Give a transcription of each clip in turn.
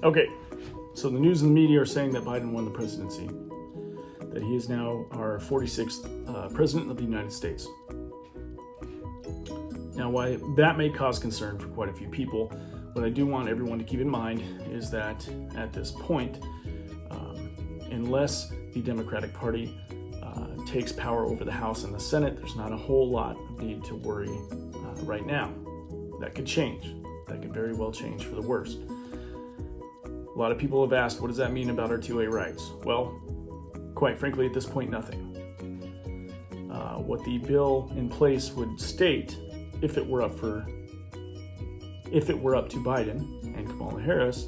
Okay, so the news and the media are saying that Biden won the presidency, that he is now our 46th president of the United States. Now, why that may cause concern for quite a few people, what I do want everyone to keep in mind is that at this point, unless the Democratic Party takes power over the House and the Senate, there's not a whole lot of need to worry right now. That could change. That could very well change for the worst. A lot of people have asked, what does that mean about our 2A rights? Well, quite frankly, at this point, nothing. What the bill in place would state, if it were up to Biden and Kamala Harris,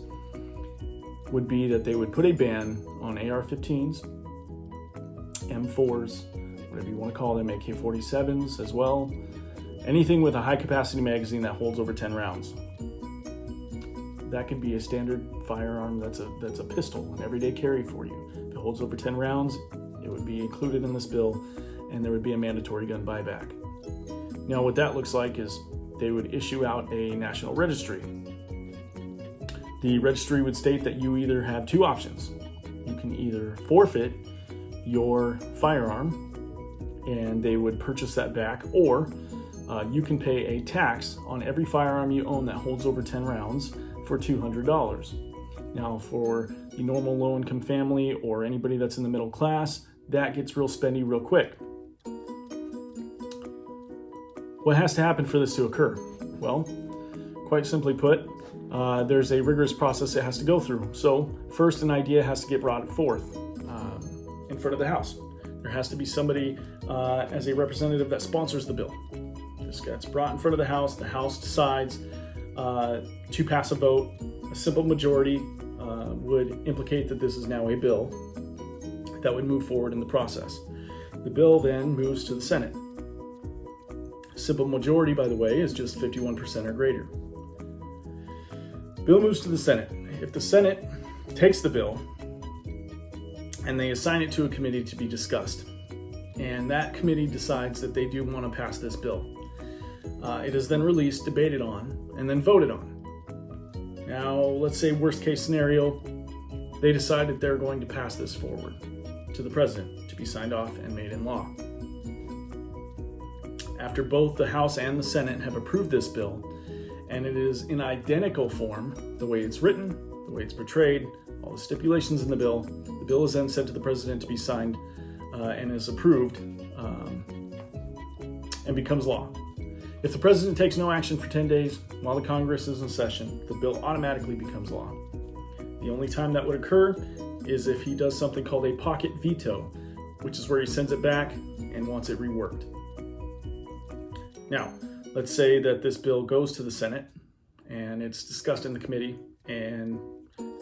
would be that they would put a ban on AR-15s, M4s, whatever you want to call them, AK-47s as well. Anything with a high-capacity magazine that holds over 10 rounds. That could be a standard firearm that's a pistol, an everyday carry for you. If it holds over 10 rounds, it would be included in this bill, and there would be a mandatory gun buyback. Now, what that looks like is they would issue out a national registry. The registry would state that you either have two options. You can either forfeit your firearm, and they would purchase that back, or you can pay a tax on every firearm you own that holds over 10 rounds for $200. Now, for the normal low-income family or anybody that's in the middle class, that gets real spendy real quick. What has to happen for this to occur? Well, quite simply put, there's a rigorous process it has to go through. So first, an idea has to get brought forth in front of the House. There has to be somebody as a representative that sponsors the bill. This gets brought in front of the House decides to pass a vote. A simple majority would implicate that this is now a bill that would move forward in the process. The bill then moves to the Senate. Simple majority, by the way, is just 51% or greater. Bill moves to the Senate. If the Senate takes the bill and they assign it to a committee to be discussed, and that committee decides that they do want to pass this bill, it is then released, debated on, and then voted on. Now, let's say worst case scenario, they decide that they're going to pass this forward to the president to be signed off and made in law. After both the House and the Senate have approved this bill, and it is in identical form, the way it's written, the way it's portrayed, all the stipulations in the bill is then sent to the president to be signed and is approved and becomes law. If the president takes no action for 10 days while the Congress is in session, the bill automatically becomes law. The only time that would occur is if he does something called a pocket veto, which is where he sends it back and wants it reworked. Now, let's say that this bill goes to the Senate and it's discussed in the committee and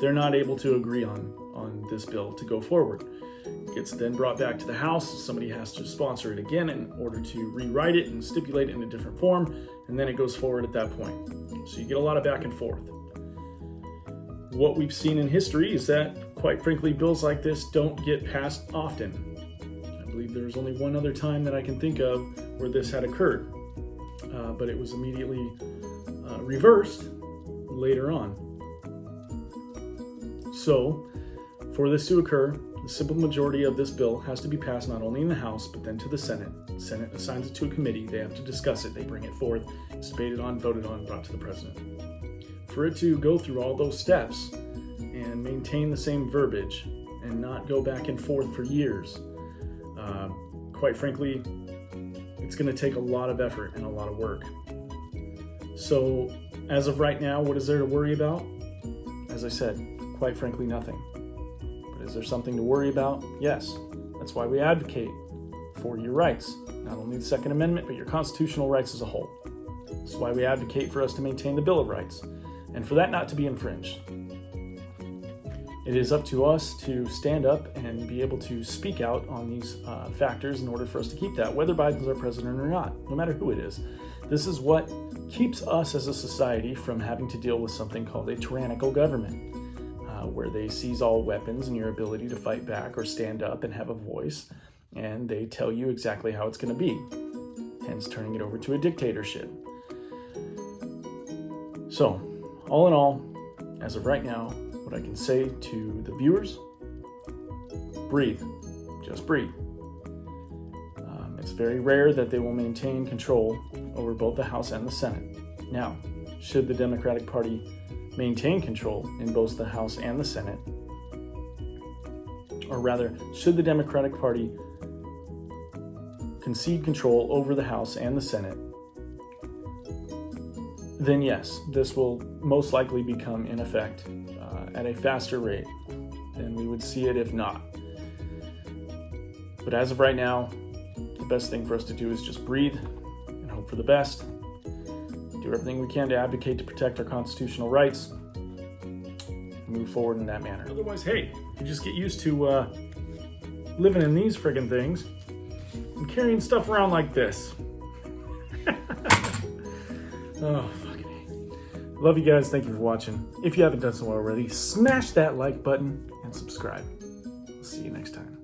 they're not able to agree on this bill to go forward. It gets then brought back to the House. Somebody has to sponsor it again in order to rewrite it and stipulate it in a different form, and then it goes forward at that point. So you get a lot of back and forth. What we've seen in history is that, quite frankly, bills like this don't get passed often. I believe there's only one other time that I can think of where this had occurred, but it was immediately reversed later on. So, for this to occur, the simple majority of this bill has to be passed not only in the House, but then to the Senate. The Senate assigns it to a committee. They have to discuss it. They bring it forth. It's debated on, voted on, brought to the president. For it to go through all those steps and maintain the same verbiage and not go back and forth for years, quite frankly, it's going to take a lot of effort and a lot of work. So, as of right now, what is there to worry about? As I said, quite frankly, nothing. But is there something to worry about? Yes. That's why we advocate for your rights, not only the Second Amendment, but your constitutional rights as a whole. That's why we advocate for us to maintain the Bill of Rights, and for that not to be infringed. It is up to us to stand up and be able to speak out on these factors in order for us to keep that, whether Biden's our president or not, no matter who it is. This is what keeps us as a society from having to deal with something called a tyrannical government, where they seize all weapons and your ability to fight back or stand up and have a voice, and they tell you exactly how it's going to be, hence turning it over to a dictatorship. So, all in all, as of right now, what What I can say to the viewers, breathe. Just breathe. It's very rare that they will maintain control over both the House and the Senate. Now, should the Democratic Party maintain control in both the House and the Senate, or rather, should the Democratic Party concede control over the House and the Senate, then yes, this will most likely become in effect at a faster rate than we would see it if not. But as of right now, the best thing for us to do is just breathe and hope for the best. Do everything we can to advocate to protect our constitutional rights. And move forward in that manner. Otherwise, hey, you just get used to living in these friggin' things and carrying stuff around like this. Oh, fucking A. Love you guys. Thank you for watching. If you haven't done so already, smash that like button and subscribe. I'll see you next time.